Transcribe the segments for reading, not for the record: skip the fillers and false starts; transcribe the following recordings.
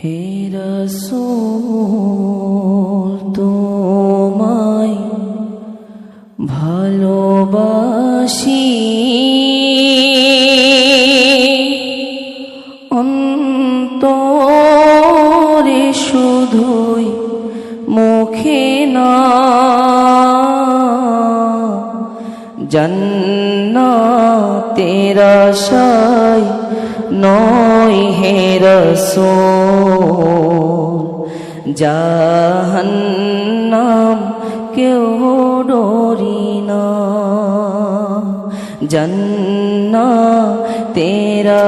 হে রাসূল তোমায় ভালোবাসি, অন্তরে শুধুই মুখে না। জান্নাতের আশায় নয় হে রাসূল, জাহান্নাম কেউ ডরি না। জান্নাতের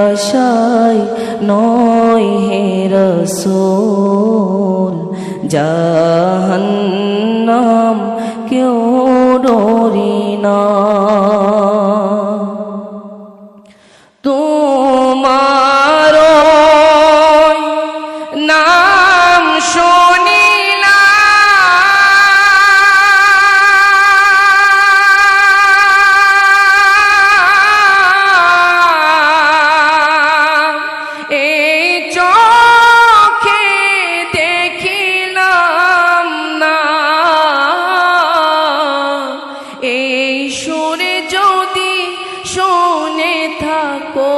আশায় নয় হে রাসূল, জাহান্নাম কেউ ডরি না। তোমার নাম শুনিলাম, এই চোখে দেখিলাম না। এই সুরে যদি শুনে থাকো,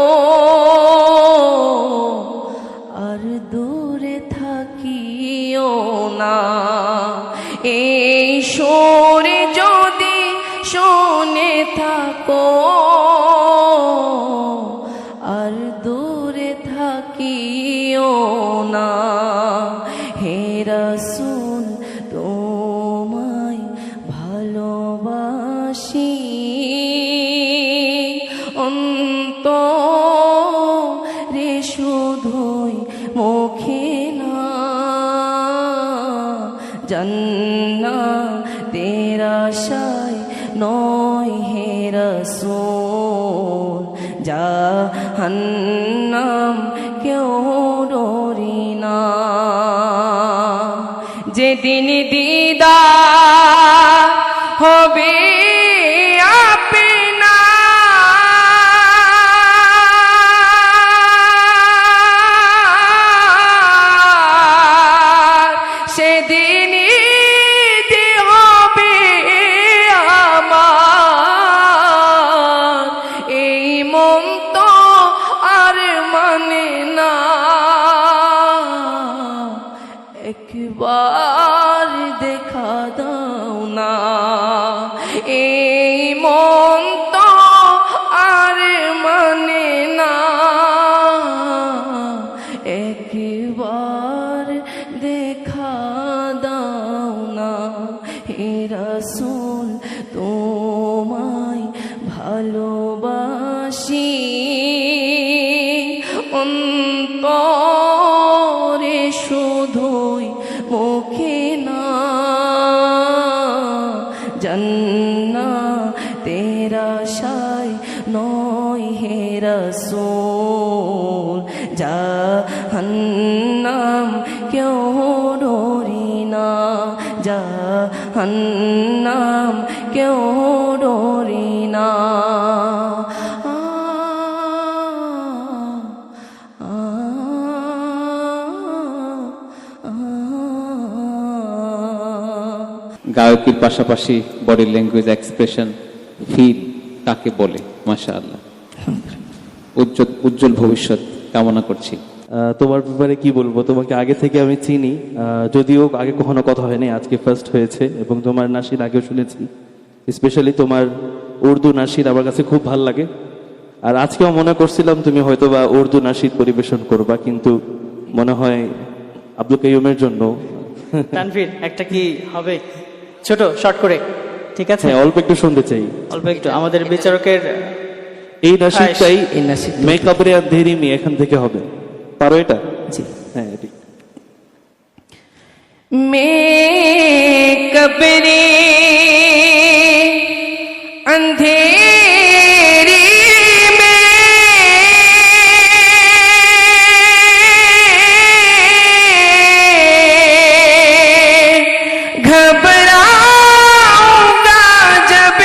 আর দূরে থাকিও না। এই সুরে যদি শুনে থাকো, আর দূরে থাকিও না। হে রাসূল তোমায় ভালোবাসি, অন্তরে শুধুই মুখে না। জান্নাতের আশায় নয় হে রাসূল, জাহান্নাম কেউ ডরি না। যেদিন দিদার হবে সেদিন ঈদ হবে আমার, এই মন তো আর মানে না। একবার দেখা দাও না, এই মন তো আর মানে না। একবার দেখা দাও না। হে রাসূল তোমায় ভালোবাসি, অন্তরে শুধুই মুখে না। জান্নাতের আশায় নয় হে রাসূল, জাহান্নাম কেউ ডরি না। জাহান্নাম কেউ ডরি না। গায়কের পাশাপাশি বডি ল্যাঙ্গুয়েজ, এক্সপ্রেশন, ফিল কাকে বলে? মাশাআল্লাহ, উজ্জ্বল ভবিষ্যৎ কামনা করছি। তোমার ব্যাপারে কি বলবো, তোমাকে আগে থেকে আমি চিনি, যদিও আগে কখনো কথা হয়নি, আজকে ফার্স্ট হয়েছে। এবং তোমার নাশিদ আগেও শুনেছি, স্পেশালি তোমার উর্দু নাশিদ আমার কাছে খুব ভাল লাগে। আর আজকেও মনে করছিলাম তুমি হয়তো বা উর্দু নাশিদ পরিবেশন করবা, কিন্তু মনে হয় আব্দুল কাইয়ুমের জন্য। তানভীর, একটা কি হবে ছোট শর্ট করে? ঠিক আছে, অল্প একটু শুনতে চাই, অল্প একটু। আমাদের বিচারকের এই নাশিদটাই মেকআপরে আন্ধেরি মি এখান থেকে হবে, পারো এটা? জি হ্যাঁ, ঠিক। মেকআপরে अंधेरी में घबराऊंगा जब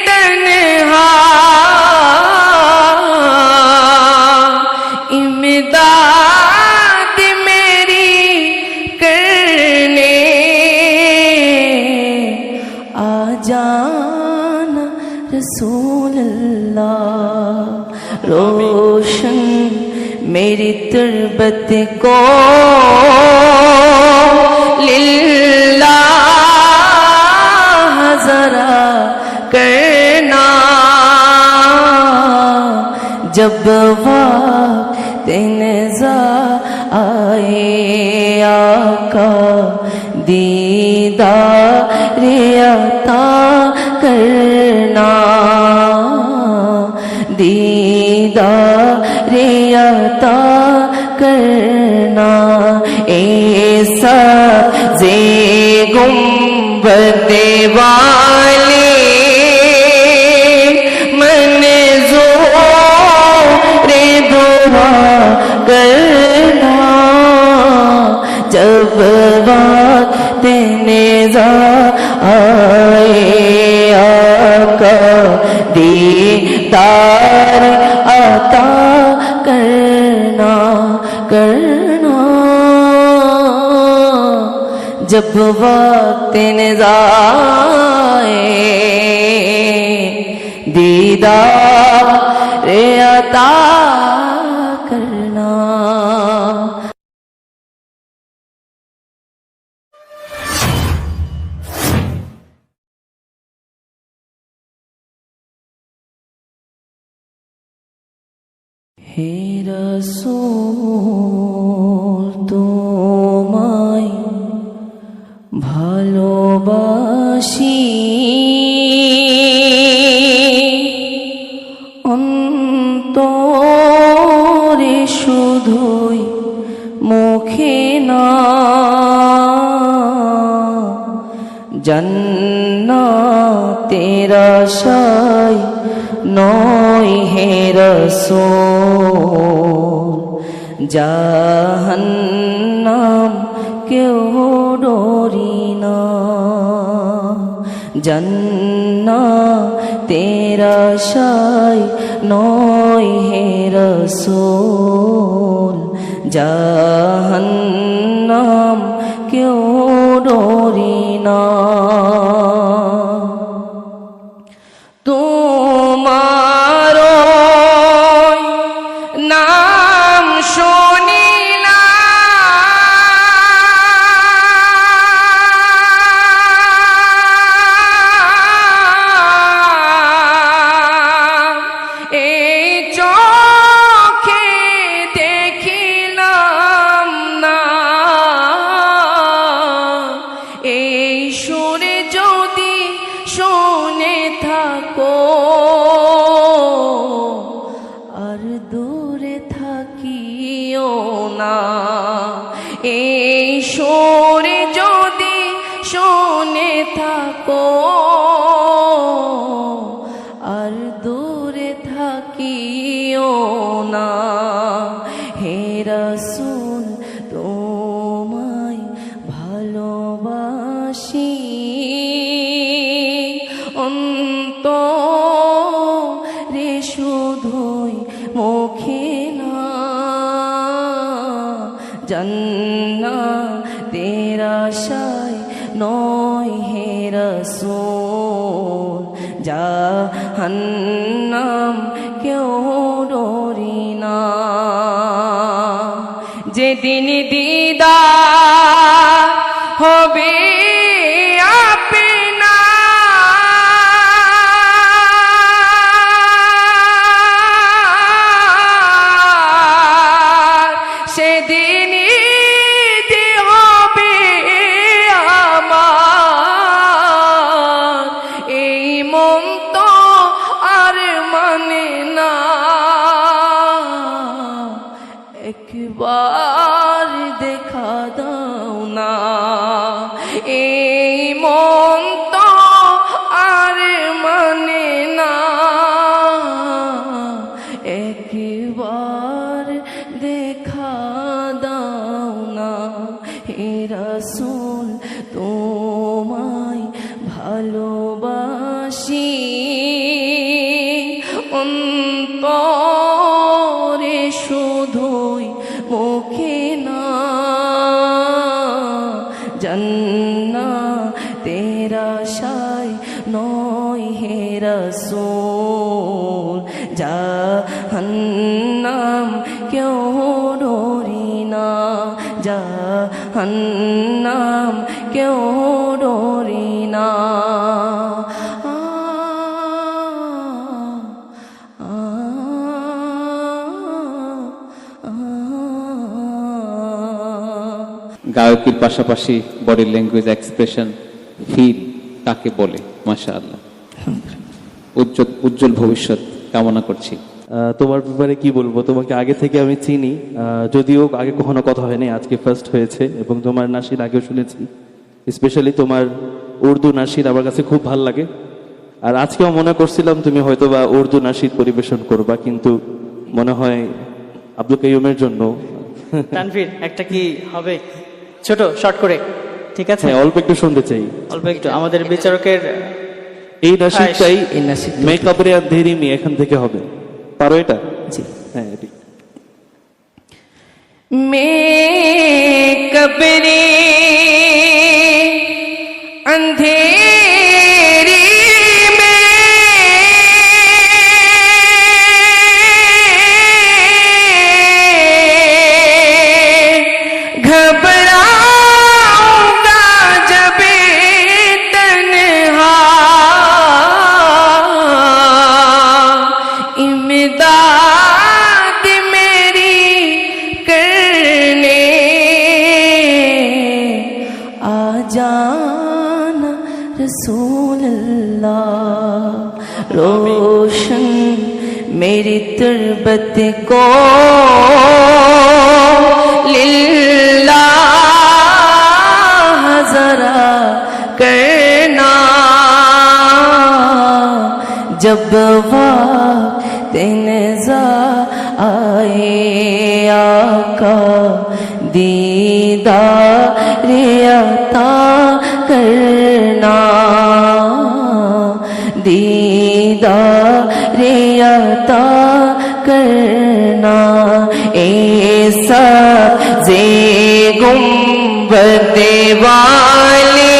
तन्हा, इमदाद जाना रसूल अल्लाह रोशन मेरी तुरबत को लिल्लाह जरा करना जब वक्त नज़ा आए आका दीदार अता करना दीदार अता करना ऐसा जे गुंबद वाले करना जब वक्त नज़ा आए आका दीदार अता करना करना जब वक्त नज़ा आए दीदार अता करना। हे रसूल তোমায় ভালোবাসি অন্তরে শুধুই মুখে না জান্নাতের আশায় নয় হে রাসূল জাহান্নাম কেউ ডরি না জান্নাতের আশায় নয় হে রাসূল জাহান্নাম কেউ ডরি না তোমার নাম শুনিলাম এই চোখে দেখিলাম না এই সুরে যদি শুনে থাকো আর দূরে থাকিও না এই সুরে যদি শুনে থাকো আর দূরে থাকিও না হে রাসূল তোমায় ভালোবাসি অন্তরে শুধুই মুখে না জান্নাতের আশায় নয় হে রাসূল জাহান্নাম কেউ ডরি না যেদিন দিদার হবে একবার দেখা দাও না এই মন তো আর মানে না একবার দেখা দাও না হে রাসূল তোমায় ভালোবাসি অন্তরে শুধুই মুখে না জান্নাতের আশায় নয় হে রসূল জাহান্নাম কেউ ডরি না জাহান্নাম কেউ ডরি না গায়কের পাশাপাশি বডি ল্যাঙ্গুয়েজ এক্সপ্রেশন ফিল কাকে বলে মাশাআল্লাহ। উজ্জ্বল ভবিষ্যৎ কামনা করছি। তোমার ব্যাপারে কি বলবো, তোমাকে আগে থেকে আমি চিনি, যদিও আগে কখনো কথা হয়নি, আজকে ফার্স্ট হয়েছে। এবং তোমার নাসির আগেও শুনেছি, স্পেশালি তোমার উর্দু নাসির আমার কাছে খুব ভাল লাগে। আর আজকেও মনে করছিলাম তুমি হয়তো বা উর্দু নাসির পরিবেশন করবা, কিন্তু মনে হয় আব্দুল কাইয়ুমের জন্য তানভীর একটা কি হবে ছোট শর্ট করে, ঠিক আছে? হ্যাঁ, অল্প একটু শুনতে চাই, অল্প একটু। আমাদের বিচারকের এই নাসিরটাই এই নাসির মেকআপরে আন্ধেরি মি এখান থেকে হবে, পারো এটা? জি হ্যাঁ, এটি मैं कब्रे अंधेरी में घबराऊंगा जब तन्हा इमदाद मेरी करने आ जाना रसूल अल्लाह रोशन मेरी तुरबत को लिल्लाह जरा करना जब वक्त नज़ा आए आका दीदार अता करना दीदार अता करना ऐसा जे गुंबद वाले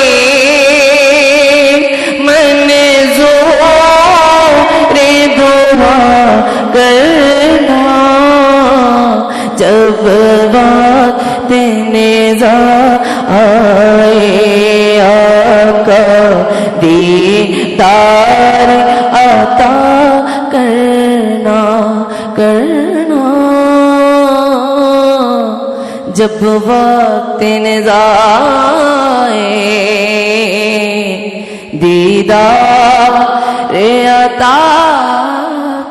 मंज़ूर दुआ करना जब वक्त नज़ा आए आका दीदार अता करना करना जब वक्त नज़ा आए दीदार अता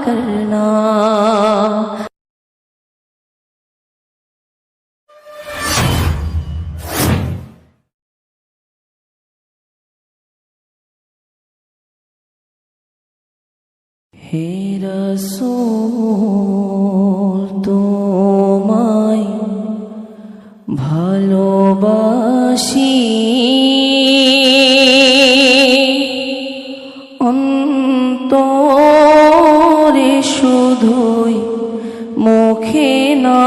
करना। হে রাসূল তোমায় ভালোবাসি অন্তরে শুধুই মুখে না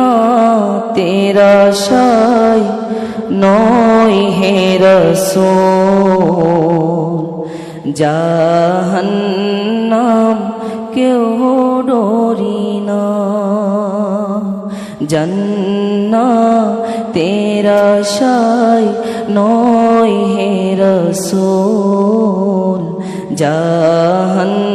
জান্নাতের আশায় নয় হে রাসূল জাহান্নাম কেউ ডরি না জান্নাতের আশায় নয় হে রাসূল জাহান্নাম